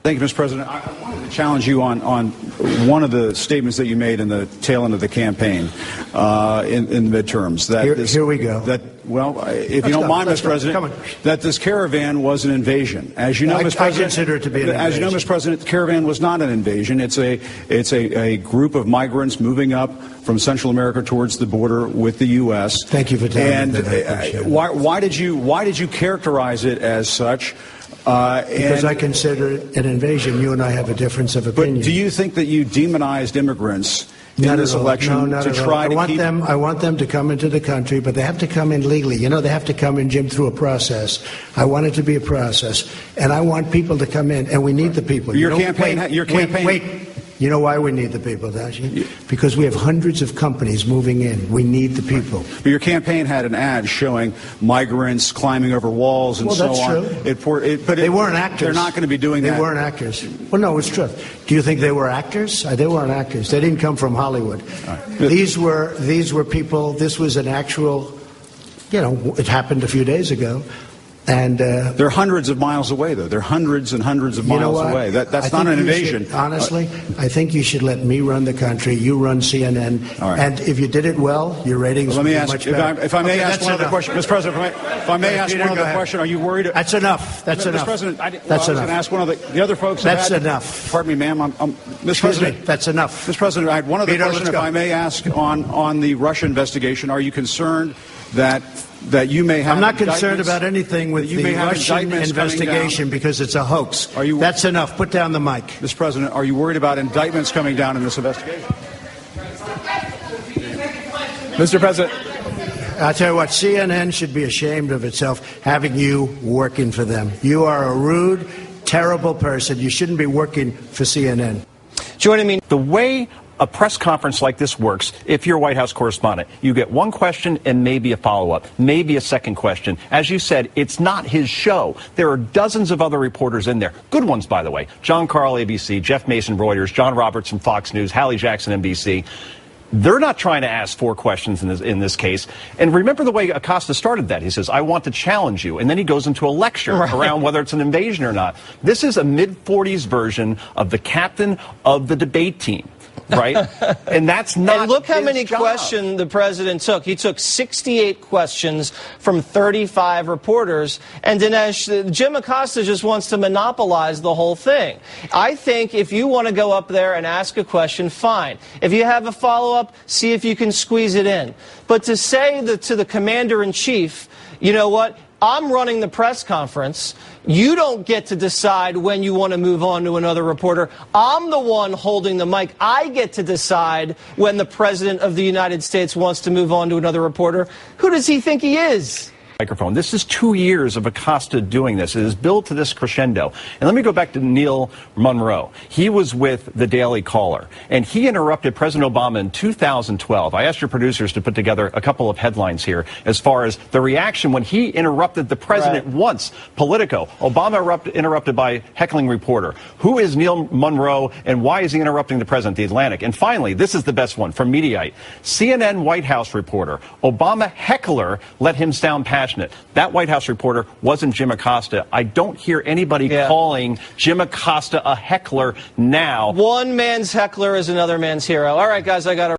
Thank you, Mr. President. I wanted to challenge you on one of the statements that you made in the tail end of the campaign in the midterms. Here we go. If you don't mind, Mr. President, that this caravan was an invasion. As you know, Mr. President, I consider it to be an invasion. As you know, Mr. President, the caravan was not an invasion. It's a group of migrants moving up from Central America towards the border with the U.S. Thank you for telling me that. And why did you characterize it as such? Because I consider it an invasion. You and I have a difference of opinion. But do you think that you demonized immigrants in this election to try to keep... I want them to come into the country, but they have to come in legally. You know, they have to come in, Jim, through a process. I want it to be a process. And I want people to come in, and we need the people. Your campaign... Wait. You know why we need the people, don't you? Because we have hundreds of companies moving in. We need the people. But your campaign had an ad showing migrants climbing over walls and so on. That's true. But they weren't actors. They're not going to be doing that. They weren't actors. Well, no, it's true. Do you think they were actors? They weren't actors. They didn't come from Hollywood. Right. These were people. This was an actual, it happened a few days ago. And they're hundreds of miles away, though. They're hundreds and hundreds of miles away. That's not an invasion. Honestly, I think you should let me run the country. You run CNN. All right. And if you did it well, your ratings would be much better. If I may ask one other question, Mr. President, if I may ask one other question, are you worried? That's enough. That's enough. Mr. President, that's enough. I was going to ask one of the other folks. That's enough. Pardon me, ma'am. Mr. President, that's enough. Mr. President, I had one other question, if I may ask, on the Russia investigation. Are you concerned that you may have... I'm not concerned about anything with the Russian investigation because it's a hoax. That's enough. Put down the mic. Mr. President, are you worried about indictments coming down in this investigation? Mr. President. I'll tell you what, CNN should be ashamed of itself having you working for them. You are a rude, terrible person. You shouldn't be working for CNN. Joining me, the way a press conference like this works, if you're a White House correspondent, you get one question and maybe a follow-up, maybe a second question. As you said, it's not his show. There are dozens of other reporters in there. Good ones, by the way. John Carl, ABC, Jeff Mason, Reuters, John Robertson, Fox News, Hallie Jackson, NBC. They're not trying to ask four questions in this case. And remember the way Acosta started that. He says, I want to challenge you. And then he goes into a lecture around whether it's an invasion or not. This is a mid-40s version of the captain of the debate team. Right? And that's not. And look how many job. questions the president took. He took 68 questions from 35 reporters. And Dinesh, Jimm Acosta just wants to monopolize the whole thing. I think if you want to go up there and ask a question, fine. If you have a follow-up, see if you can squeeze it in. But to say to the commander-in-chief, you know what? I'm running the press conference. You don't get to decide when you want to move on to another reporter. I'm the one holding the mic. I get to decide when the President of the United States wants to move on to another reporter. Who does he think he is? Microphone. This is 2 years of Acosta doing this. It is built to this crescendo. And let me go back to Neil Monroe. He was with the Daily Caller, and he interrupted President Obama in 2012. I asked your producers to put together a couple of headlines here as far as the reaction when he interrupted the president once. Politico. Obama interrupted by heckling reporter. Who is Neil Monroe, and why is he interrupting the president? The Atlantic. And finally, this is the best one from Mediaite. CNN White House reporter. Obama heckler let him sound passionate. That White House reporter wasn't Jimm Acosta. I don't hear anybody calling Jimm Acosta a heckler now. One man's heckler is another man's hero. All right, guys, I got to